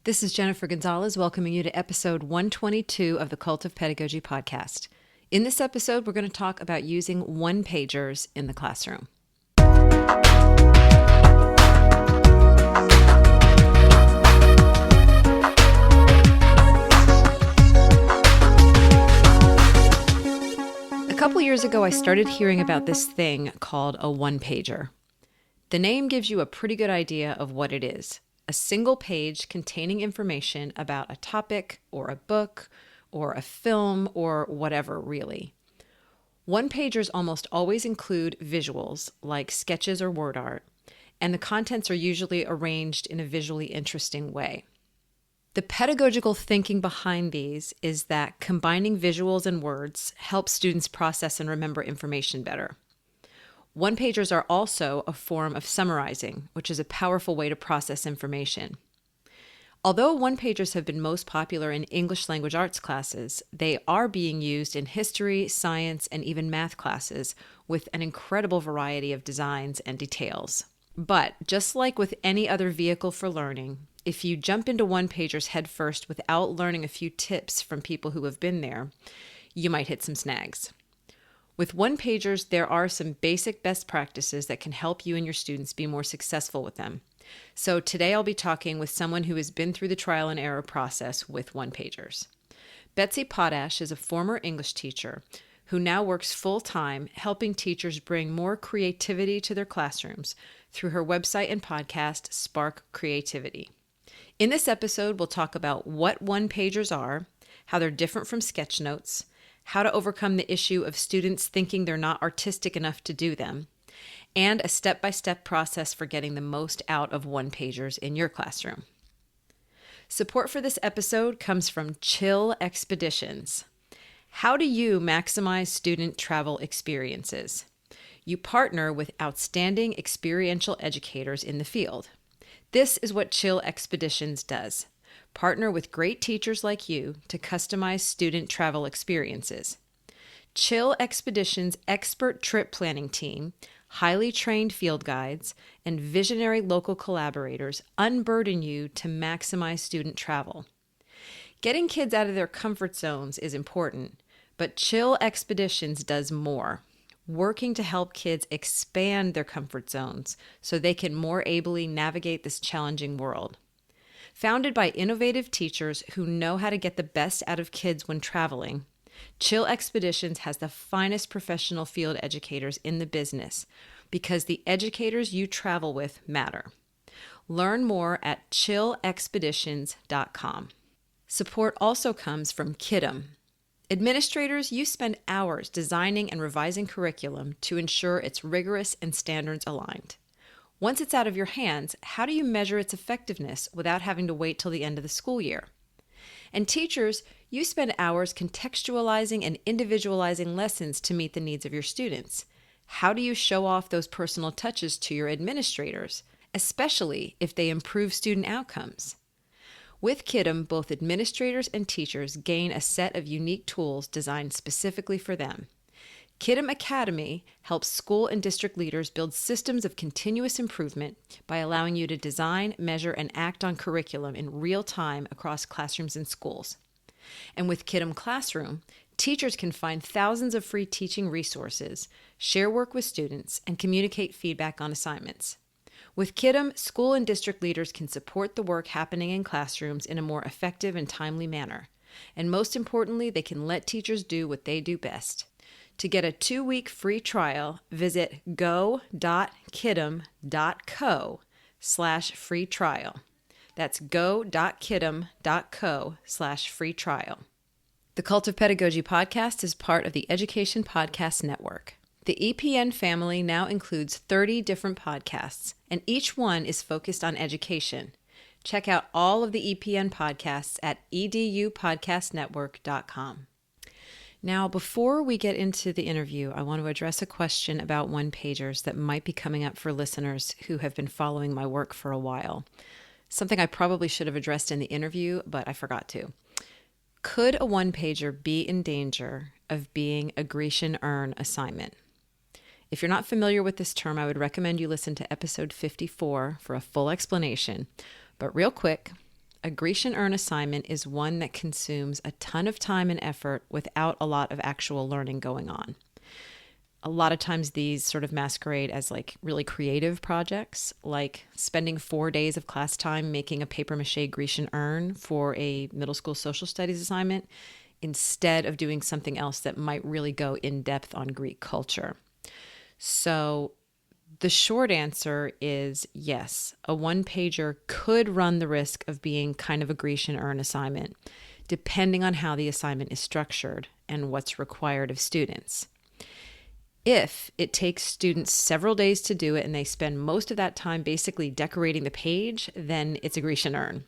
This is Jennifer Gonzalez welcoming you to episode 122 of the Cult of Pedagogy podcast. In this episode, we're going to talk about using one-pagers in the classroom. A couple years ago, I started hearing about this thing called a one-pager. The name gives you a pretty good idea of what it is. A single page containing information about a topic or a book or a film or whatever, really. One-pagers almost always include visuals like sketches or word art, and the contents are usually arranged in a visually interesting way. The pedagogical thinking behind these is that combining visuals and words helps students process and remember information better. One-pagers are also a form of summarizing, which is a powerful way to process information. Although one-pagers have been most popular in English language arts classes, they are being used in history, science, and even math classes with an incredible variety of designs and details. But just like with any other vehicle for learning, if you jump into one-pagers headfirst without learning a few tips from people who have been there, you might hit some snags. With one-pagers, there are some basic best practices that can help you and your students be more successful with them. So today I'll be talking with someone who has been through the trial and error process with one-pagers. Betsy Potash is a former English teacher who now works full-time helping teachers bring more creativity to their classrooms through her website and podcast, Spark Creativity. In this episode, we'll talk about what one-pagers are, how they're different from sketch notes, how to overcome the issue of students thinking they're not artistic enough to do them, and a step-by-step process for getting the most out of one-pagers in your classroom. Support for this episode comes from Chill Expeditions. How do you maximize student travel experiences? You partner with outstanding experiential educators in the field. This is what Chill Expeditions does. Partner with great teachers like you to customize student travel experiences. Chill Expeditions' expert trip planning team, highly trained field guides, and visionary local collaborators unburden you to maximize student travel. Getting kids out of their comfort zones is important, but Chill Expeditions does more, working to help kids expand their comfort zones so they can more ably navigate this challenging world. Founded by innovative teachers who know how to get the best out of kids when traveling, Chill Expeditions has the finest professional field educators in the business because the educators you travel with matter. Learn more at chillexpeditions.com. Support also comes from Kidem. Administrators, you spend hours designing and revising curriculum to ensure it's rigorous and standards aligned. Once it's out of your hands, how do you measure its effectiveness without having to wait till the end of the school year? And teachers, you spend hours contextualizing and individualizing lessons to meet the needs of your students. How do you show off those personal touches to your administrators, especially if they improve student outcomes? With Kidem, both administrators and teachers gain a set of unique tools designed specifically for them. Kidem Academy helps school and district leaders build systems of continuous improvement by allowing you to design, measure, and act on curriculum in real time across classrooms and schools. And with Kidem Classroom, teachers can find thousands of free teaching resources, share work with students, and communicate feedback on assignments. With Kidem, school and district leaders can support the work happening in classrooms in a more effective and timely manner. And most importantly, they can let teachers do what they do best. To get a 2-week free trial, visit go.kidem.co/free trial. That's go.kidem.co/free trial. The Cult of Pedagogy podcast is part of the Education Podcast Network. The EPN family now includes 30 different podcasts, and each one is focused on education. Check out all of the EPN podcasts at edupodcastnetwork.com. Now, before we get into the interview, I want to address a question about one-pagers that might be coming up for listeners who have been following my work for a while. Something I probably should have addressed in the interview, but I forgot to. Could a one-pager be in danger of being a Grecian urn assignment? If you're not familiar with this term, I would recommend you listen to episode 54 for a full explanation. But real quick, A Grecian Earn assignment is one that consumes a ton of time and effort without a lot of actual learning going on. A lot of times these sort of masquerade as like really creative projects, like spending 4 days of class time making a paper mache Grecian urn for a middle school social studies assignment instead of doing something else that might really go in depth on Greek culture. So the short answer is yes, a one-pager could run the risk of being kind of a Grecian urn assignment, depending on how the assignment is structured and what's required of students. If it takes students several days to do it and they spend most of that time basically decorating the page, then it's a Grecian urn.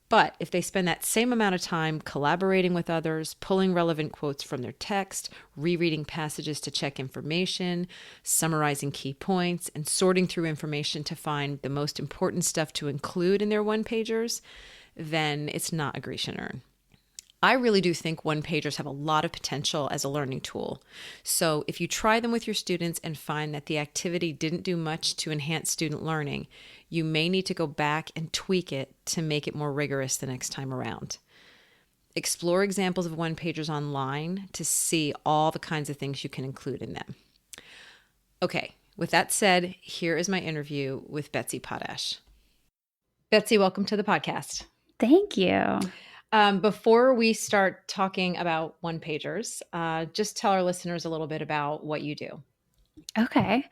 But if they spend that same amount of time collaborating with others, pulling relevant quotes from their text, rereading passages to check information, summarizing key points, and sorting through information to find the most important stuff to include in their one-pagers, then it's not a Grecian urn. I really do think one-pagers have a lot of potential as a learning tool. So if you try them with your students and find that the activity didn't do much to enhance student learning, you may need to go back and tweak it to make it more rigorous the next time around. Explore examples of one-pagers online to see all the kinds of things you can include in them. Okay, with that said, here is my interview with Betsy Potash. Betsy, welcome to the podcast. Thank you. Before we start talking about one-pagers, just tell our listeners a little bit about what you do. Okay.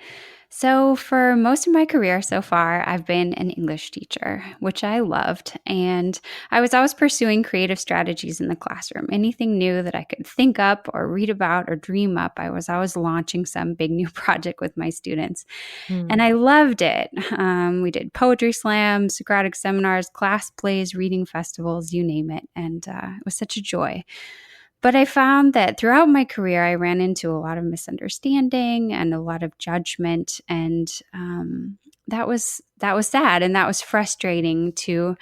So, for most of my career so far, I've been an English teacher, which I loved. And I was always pursuing creative strategies in the classroom. Anything new that I could think up or read about or dream up, I was always launching some big new project with my students. And I loved it. We did poetry slams, Socratic seminars, class plays, reading festivals, you name it. And it was such a joy. But I found that throughout my career, I ran into a lot of misunderstanding and a lot of judgment, and that was sad, and that was frustrating to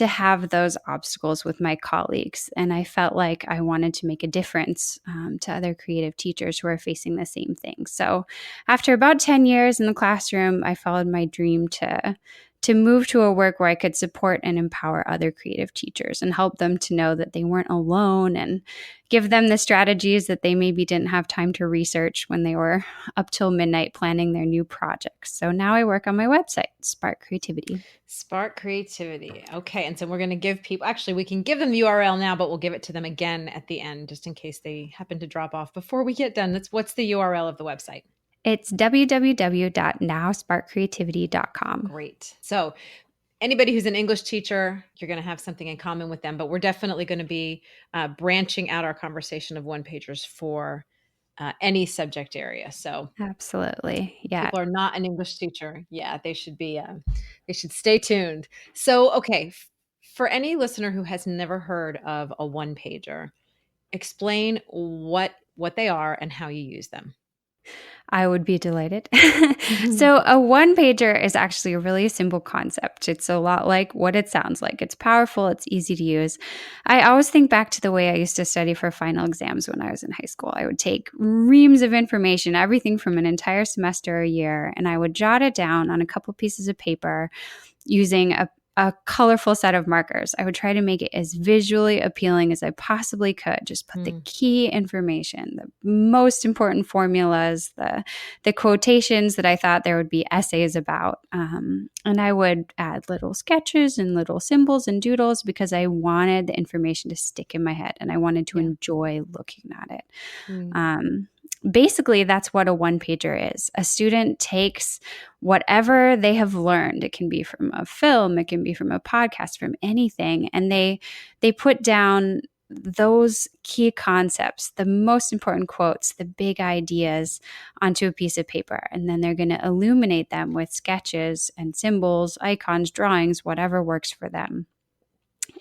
have those obstacles with my colleagues. And I felt like I wanted to make a difference to other creative teachers who are facing the same thing. So, after about 10 years in the classroom, I followed my dream to move to a work where I could support and empower other creative teachers and help them to know that they weren't alone and give them the strategies that they maybe didn't have time to research when they were up till midnight planning their new projects. So now I work on my website, Spark Creativity. Spark Creativity. Okay. And so we're going to give people, actually, we can give them the URL now, but we'll give it to them again at the end, just in case they happen to drop off before we get done. What's the URL of the website? It's www.nowsparkcreativity.com. Great. So anybody who's an English teacher, you're going to have something in common with them, but we're definitely going to be branching out our conversation of one-pagers for any subject area. So absolutely. Yeah. People are not an English teacher. Yeah, they should be, they should stay tuned. So, okay, for any listener who has never heard of a one-pager, explain what they are and how you use them. I would be delighted. So a one-pager is actually a really simple concept. It's a lot like what it sounds like. It's powerful. It's easy to use. I always think back to the way I used to study for final exams when I was in high school. I would take reams of information, everything from an entire semester or a year, and I would jot it down on a couple pieces of paper using a colorful set of markers. I would try to make it as visually appealing as I possibly could. Just put the key information, the most important formulas, the quotations that I thought there would be essays about. And I would add little sketches and little symbols and doodles because I wanted the information to stick in my head and I wanted to enjoy looking at it. Basically, that's what a one-pager is. A student takes whatever they have learned. It can be from a film, it can be from a podcast, from anything, and they put down those key concepts, the most important quotes, the big ideas onto a piece of paper. And then they're going to illuminate them with sketches and symbols, icons, drawings, whatever works for them.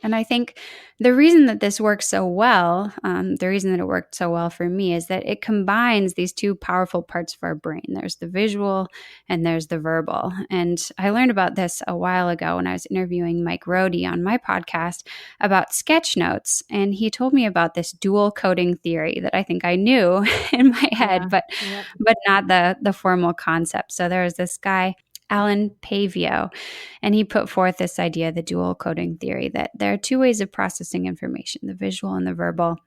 And I think the reason that this works so well, the reason that it worked so well for me is that it combines these two powerful parts of our brain. There's the visual and there's the verbal. And I learned about this a while ago when I was interviewing Mike Rohde on my podcast about sketch notes. And he told me about this dual coding theory that I think I knew in my head, but not the formal concept. So there was this guy Alan Pavio, and he put forth this idea, the dual coding theory, that there are two ways of processing information, the visual and the verbal.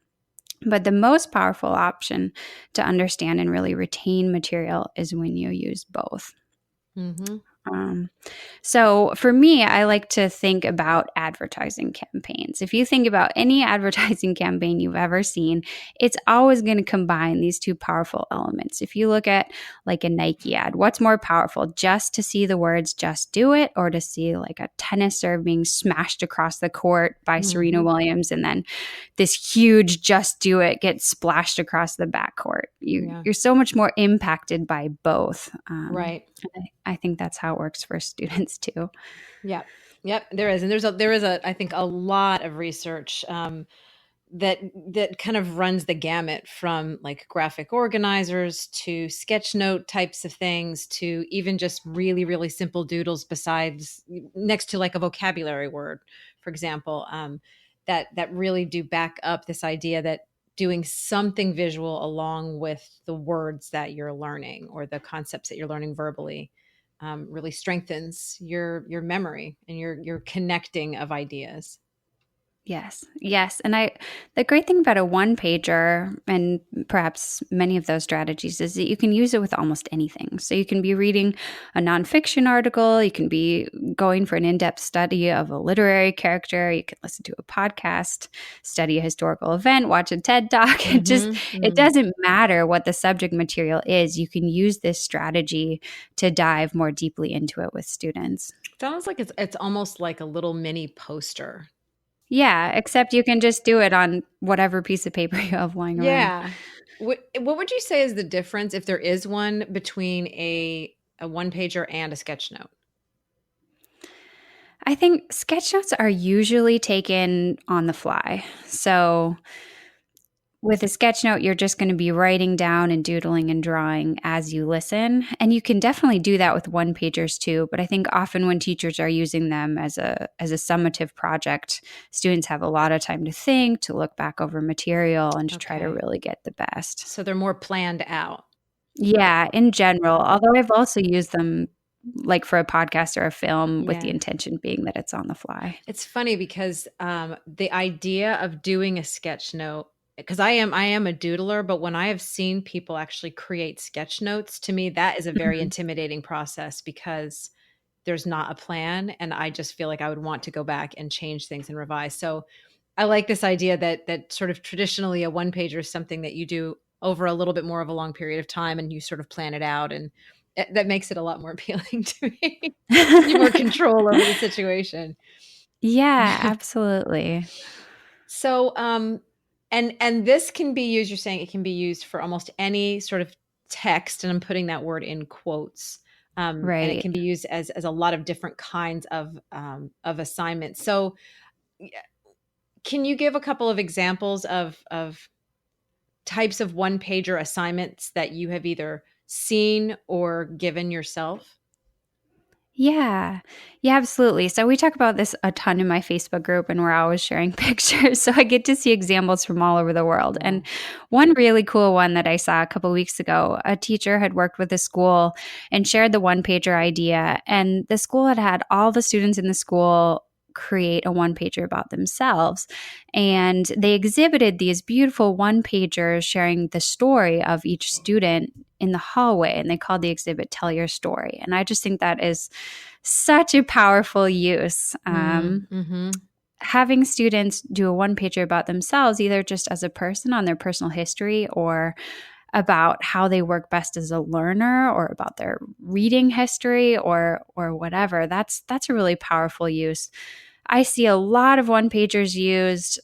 But the most powerful option to understand and really retain material is when you use both. Mm-hmm. Um, so for me, I like to think about advertising campaigns. If you think about any advertising campaign you've ever seen, it's always going to combine these two powerful elements. If you look at like a Nike ad, what's more powerful, just to see the words "just do it," or to see like a tennis serve being smashed across the court by Serena Mm-hmm. Williams and then this huge "just do it" gets splashed across the backcourt? Yeah. You're so much more impacted by both. Right. I think that's how it works for students too. Yep. Yep. There is, and there is a I think a lot of research that kind of runs the gamut from like graphic organizers to sketch note types of things to even just really really simple doodles besides next to like a vocabulary word, for example, that really do back up this idea that doing something visual along with the words that you're learning or the concepts that you're learning verbally really strengthens your memory and your connecting of ideas. Yes. Yes. And the great thing about a one pager and perhaps many of those strategies is that you can use it with almost anything. So you can be reading a nonfiction article, you can be going for an in-depth study of a literary character, you can listen to a podcast, study a historical event, watch a TED Talk. It Mm-hmm. doesn't matter what the subject material is. You can use this strategy to dive more deeply into it with students. Sounds like it's almost like a little mini poster. Yeah, except you can just do it on whatever piece of paper you have lying around. Yeah. What would you say is the difference, if there is one, between a one pager and a sketch note? I think sketch notes are usually taken on the fly. So with a sketch note, you're just going to be writing down and doodling and drawing as you listen. And you can definitely do that with one pagers too. But I think often when teachers are using them as a summative project, students have a lot of time to think, to look back over material, and to try to Okay. really get the best. So they're more planned out. Yeah, in general, although I've also used them like for a podcast or a film with the Yeah. intention being that it's on the fly. It's funny because the idea of doing a sketch note, because I am a doodler, but when I have seen people actually create sketch notes, to me that is a very Mhm. intimidating process because there's not a plan, and I just feel like I would want to go back and change things and revise. So I like this idea that sort of traditionally a one pager is something that you do over a little bit more of a long period of time, and you sort of plan it out, and that makes it a lot more appealing to me. Gives you more control over the situation. Yeah, absolutely. So, and this can be used. You're saying it can be used for almost any sort of text, and I'm putting that word in quotes. And it Right. can be used as a lot of different kinds of assignments. So, y- can you give a couple of examples of types of one pager assignments that you have either seen or given yourself? Yeah. Yeah, absolutely. So we talk about this a ton in my Facebook group and we're always sharing pictures. So I get to see examples from all over the world. Yeah. And one really cool one that I saw a couple weeks ago, a teacher had worked with a school and shared the one pager idea. And the school had had all the students in the school create a one pager about themselves. And they exhibited these beautiful one pagers sharing the story of each student in the hallway. And they called the exhibit Tell Your Story. And I just think that is such a powerful use. Mm-hmm. Having students do a one pager about themselves, either just as a person on their personal history or about how they work best as a learner or about their reading history or whatever. That's a really powerful use. I see a lot of one pagers used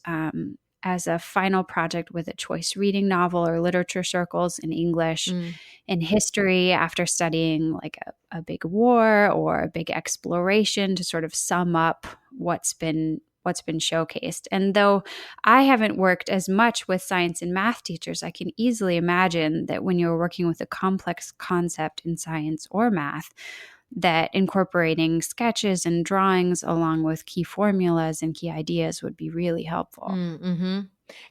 as a final project with a choice reading novel or literature circles in English, Mm. in history after studying like a big war or a big exploration to sort of sum up what's been showcased. And though I haven't worked as much with science and math teachers, I can easily imagine that when you're working with a complex concept in science or math, that incorporating sketches and drawings along with key formulas and key ideas would be really helpful. Mm-hmm.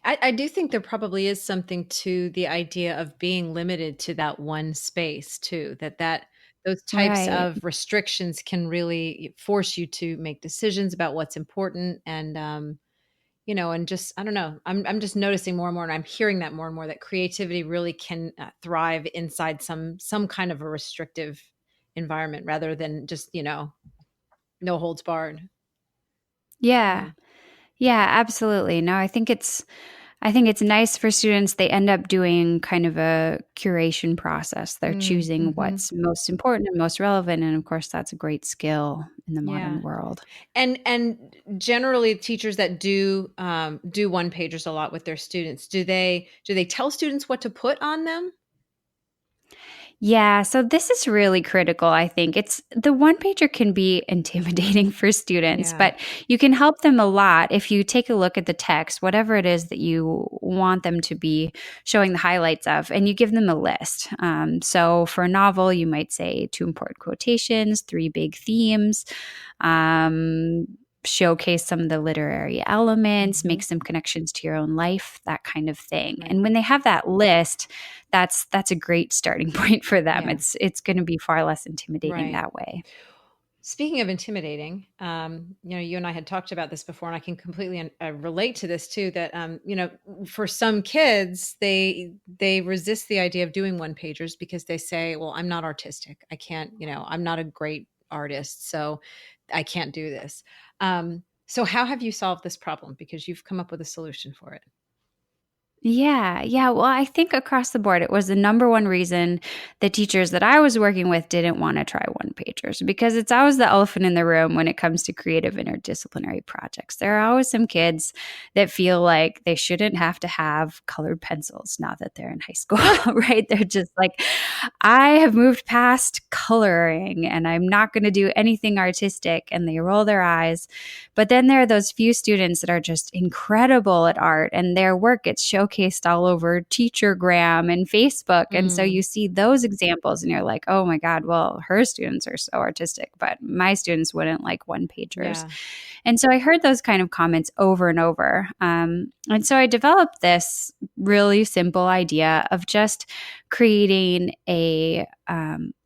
I do think there probably is something to the idea of being limited to that one space too. That those types Right. of restrictions can really force you to make decisions about what's important. And and just, I don't know, I'm just noticing more and more, and I'm hearing that more and more, that creativity really can thrive inside some kind of a restrictive environment, rather than just, no holds barred. Yeah. Yeah. Yeah, absolutely. No, I think it's nice for students. They end up doing kind of a curation process. They're choosing Mm-hmm. what's most important and most relevant, and of course that's a great skill in the Yeah. modern world. And generally, teachers that do one pagers a lot with their students, do they tell students what to put on them? Yeah, so this is really critical, I think. It's the one pager can be intimidating for students, Yeah. but you can help them a lot if you take a look at the text, whatever it is that you want them to be showing the highlights of, and you give them a list. So for a novel, you might say two important quotations, three big themes, um, showcase some of the literary elements, Hmm. make some connections to your own life, that kind of thing. Right. And when they have that list, that's a great starting point for them. Yeah. It's going to be far less intimidating Right. that way. Speaking of intimidating, you and I had talked about this before, and I can completely relate to this too. That for some kids, they resist the idea of doing one pagers because they say, "Well, I'm not artistic. I can't. I'm not a great artist, so I can't do this." So, how have you solved this problem? Because you've come up with a solution for it. Yeah, yeah. Well, I think across the board, it was the number one reason the teachers that I was working with didn't want to try one pagers, because it's always the elephant in the room when it comes to creative interdisciplinary projects. There are always some kids that feel like they shouldn't have to have colored pencils now that they're in high school, right? They're just like, I have moved past coloring and I'm not going to do anything artistic. And they roll their eyes. But then there are those few students that are just incredible at art, and their work gets showcased all over Teachergram and Facebook. And so Mm, you see those examples and you're like, oh my God, well, her students are so artistic, but my students wouldn't like one pagers. yeah. And so I heard those kind of comments over and over. And so I developed this really simple idea of just creating a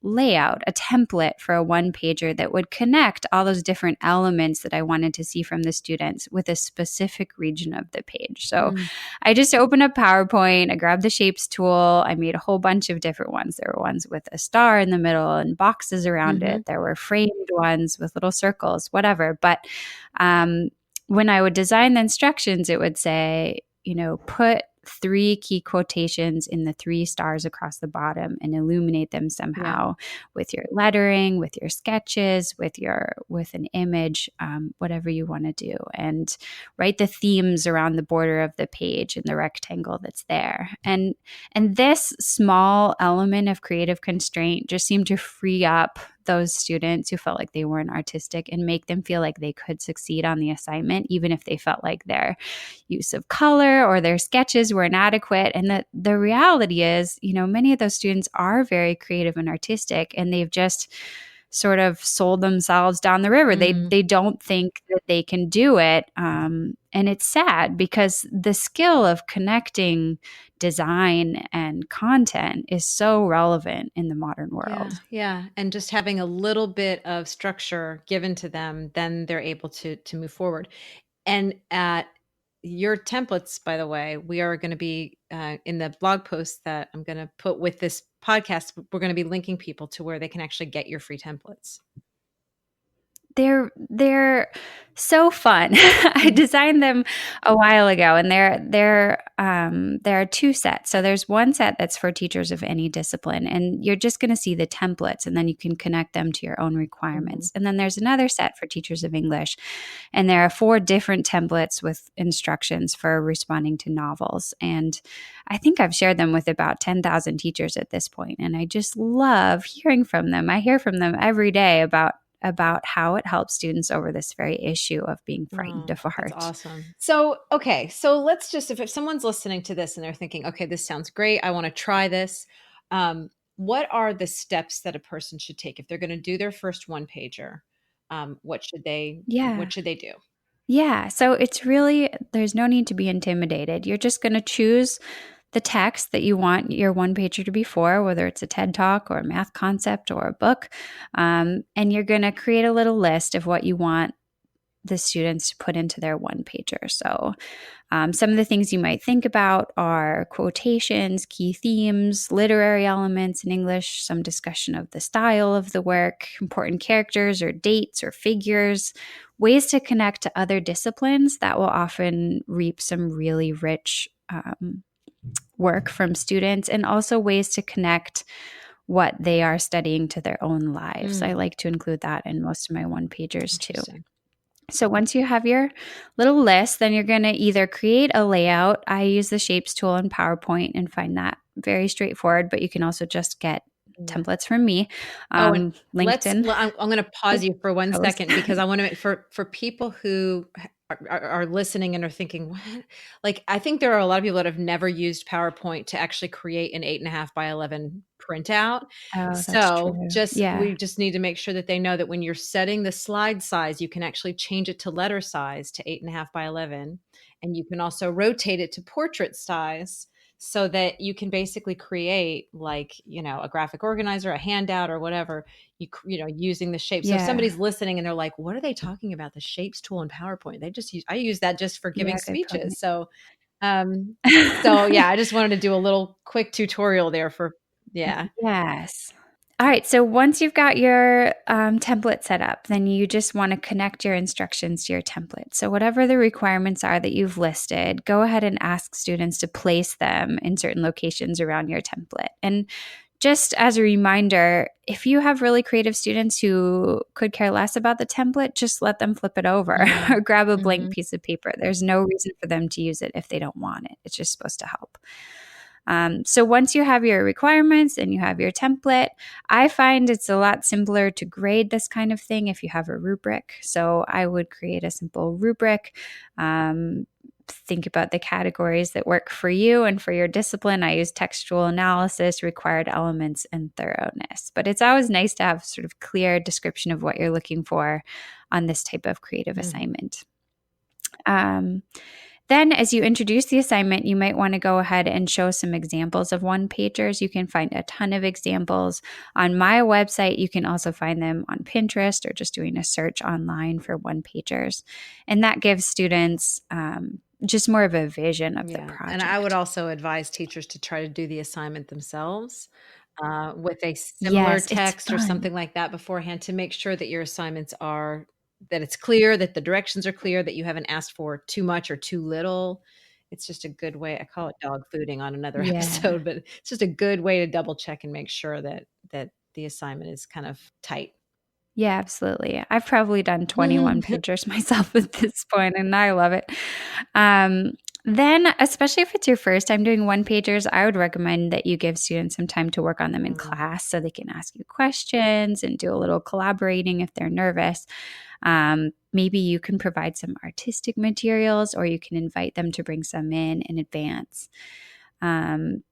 layout, a template for a one pager that would connect all those different elements that I wanted to see from the students with a specific region of the page. So Mm, I just opened up PowerPoint, I grabbed the shapes tool, I made a whole bunch of different ones. There were ones with a star in the middle and boxes around hmm. it, there were framed ones with little circles, whatever. But um, when I would design the instructions, it would say, put three key quotations in the three stars across the bottom and illuminate them Yeah. somehow with your lettering, with your sketches, with an image, whatever you want to do, and write the themes around the border of the page in the rectangle that's there. And this small element of creative constraint just seemed to free up those students who felt like they weren't artistic and make them feel like they could succeed on the assignment, even if they felt like their use of color or their sketches were inadequate. And that the reality is, many of those students are very creative and artistic, and they've just sort of sold themselves down the river. Mm. They don't think that they can do it, and it's sad because the skill of connecting design and content is so relevant in the modern Yeah, world. yeah, and just having a little bit of structure given to them, then they're able to move forward. And at your templates, by the way, we are going to be in the blog post that I'm going to put with this podcast. We're going to be linking people to where they can actually get your free templates. They're so fun. I Mhm. designed them a while ago, and there are two sets. So there's one set that's for teachers of any discipline, and you're just going to see the templates, and then you can connect them to your own Mhm. requirements. And then there's another set for teachers of English, and there are four different templates with instructions for responding to novels. And I think I've shared them with about 10,000 teachers at this point, and I just love hearing from them. I hear from them every day about how it helps students over this very issue of being frightened Oh, of that's art. awesome. So, okay. So let's just, if someone's listening to this and they're thinking, okay, this sounds great. I want to try this. What are the steps that a person should take if they're going to do their first one pager? Yeah. What should they do? Yeah. So it's really, there's no need to be intimidated. You're just going to choose the text that you want your one pager to be for, whether it's a TED talk or a math concept or a book. And you're going to create a little list of what you want the students to put into their one pager. So some of the things you might think about are quotations, key themes, literary elements in English, some discussion of the style of the work, important characters or dates or figures, ways to connect to other disciplines that will often reap some really rich work from students, and also ways to connect what they are studying to their own lives. I like to include that in most of my one pagers too. So once you have your little list, then you're going to either create a layout. I use the shapes tool in PowerPoint and find that very straightforward, but you can also just get templates from me. And LinkedIn. I'm going to pause you for one post. second, because I want to make for people who are listening and are thinking, what? Like, I think there are a lot of people that have never used PowerPoint to actually create an 8.5 by 11 printout. Oh, that's So true. we just need to make sure that they know that when you're setting the slide size, you can actually change it to letter size to 8.5 by 11. And you can also rotate it to portrait size, so that you can basically create, like, a graphic organizer, a handout, or whatever, using the shapes. So if somebody's listening and they're like, what are they talking about? The shapes tool in PowerPoint. I use that just for giving speeches. So, yeah, I just wanted to do a little quick tutorial there Yes. All right. So once you've got your template set up, then you just want to connect your instructions to your template. So whatever the requirements are that you've listed, go ahead and ask students to place them in certain locations around your template. And just as a reminder, if you have really creative students who could care less about the template, just let them flip it over or grab a blank piece of paper. There's no reason for them to use it if they don't want it. It's just supposed to help. So once you have your requirements and you have your template, I find it's a lot simpler to grade this kind of thing if you have a rubric. So I would create a simple rubric. Think about the categories that work for you and for your discipline. I use textual analysis, required elements, and thoroughness. But it's always nice to have sort of clear description of what you're looking for on this type of creative assignment. Then as you introduce the assignment, you might want to go ahead and show some examples of one-pagers. You can find a ton of examples on my website. You can also find them on Pinterest or just doing a search online for one-pagers. And that gives students just more of a vision of the project. And I would also advise teachers to try to do the assignment themselves with a similar text or something like that beforehand, to make sure that your assignments that it's clear, that the directions are clear, that you haven't asked for too much or too little. It's just a good way. I call it dog fooding on another episode, but it's just a good way to double check and make sure that the assignment is kind of tight. Yeah, absolutely. I've probably done 21 pagers myself at this point, and I love it. Then, especially if it's your first time doing one pagers, I would recommend that you give students some time to work on them in class so they can ask you questions and do a little collaborating if they're nervous. Maybe you can provide some artistic materials, or you can invite them to bring some in advance.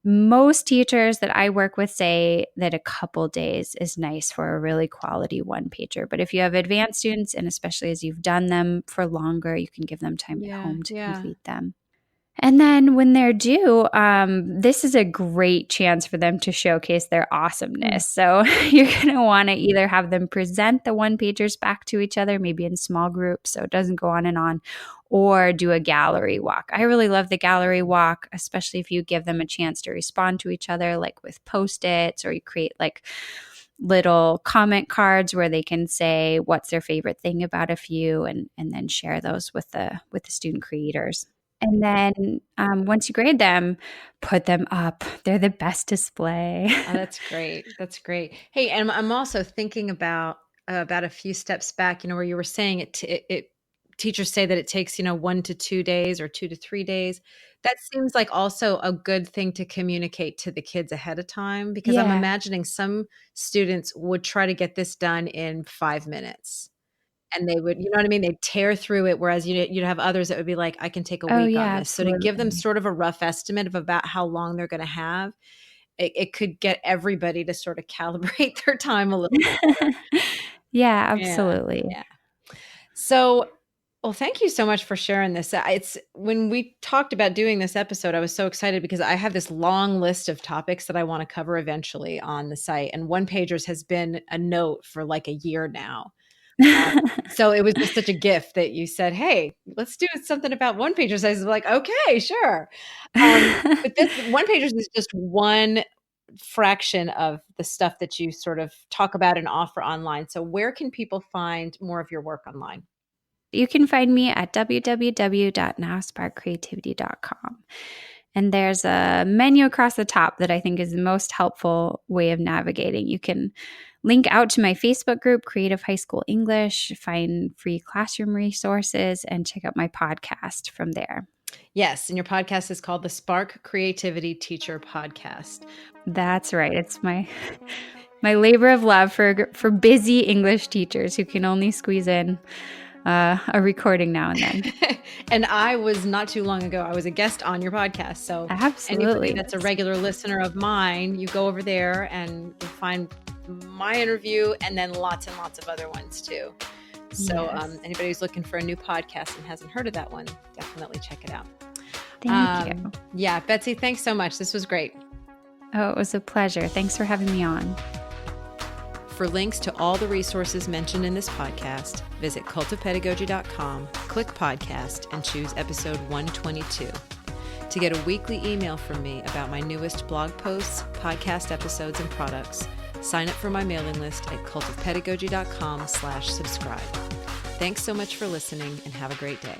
Most teachers that I work with say that a couple days is nice for a really quality one pager. But if you have advanced students, and especially as you've done them for longer, you can give them time at home to complete them. And then when they're due, this is a great chance for them to showcase their awesomeness. So you're going to want to either have them present the one-pagers back to each other, maybe in small groups so it doesn't go on, or do a gallery walk. I really love the gallery walk, especially if you give them a chance to respond to each other, like with Post-its, or you create like little comment cards where they can say what's their favorite thing about a few, and then share those with the student creators. And then once you grade them, put them up. They're the best display. Oh, that's great. That's great. Hey, and I'm also thinking about a few steps back, where you were saying it teachers say that it takes, 1 to 2 days or 2 to 3 days. That seems like also a good thing to communicate to the kids ahead of time, because I'm imagining some students would try to get this done in 5 minutes. And they would, you know what I mean? They'd tear through it, whereas you'd have others that would be like, I can take a week on this. So to give them sort of a rough estimate of about how long they're going to have, it could get everybody to sort of calibrate their time a little bit better. Yeah, absolutely. Yeah. So Well, thank you so much for sharing this. It's when we talked about doing this episode, I was so excited because I have this long list of topics that I want to cover eventually on the site. And one pagers has been a note for like a year now. So it was just such a gift that you said, "Hey, let's do something about one pagers." I was like, "Okay, sure." But this one pagers is just one fraction of the stuff that you sort of talk about and offer online. So where can people find more of your work online? You can find me at www.nowsparkcreativity.com. And there's a menu across the top that I think is the most helpful way of navigating. You can link out to my Facebook group, Creative High School English, find free classroom resources, and check out my podcast from there. Yes, and your podcast is called the Spark Creativity Teacher Podcast. That's right. It's my labor of love for busy English teachers who can only squeeze in a recording now and then. And I was not too long ago, I was a guest on your podcast. So absolutely, anybody that's a regular listener of mine, you go over there and you'll find my interview and then lots and lots of other ones too. So yes. Anybody who's looking for a new podcast and hasn't heard of that one, definitely check it out. Thank you. Yeah, Betsy, thanks so much. This was great. Oh, it was a pleasure. Thanks for having me on. For links to all the resources mentioned in this podcast, visit cultofpedagogy.com, click podcast, and choose episode 122. To get a weekly email from me about my newest blog posts, podcast episodes, and products, sign up for my mailing list at cultofpedagogy.com/subscribe. Thanks so much for listening and have a great day.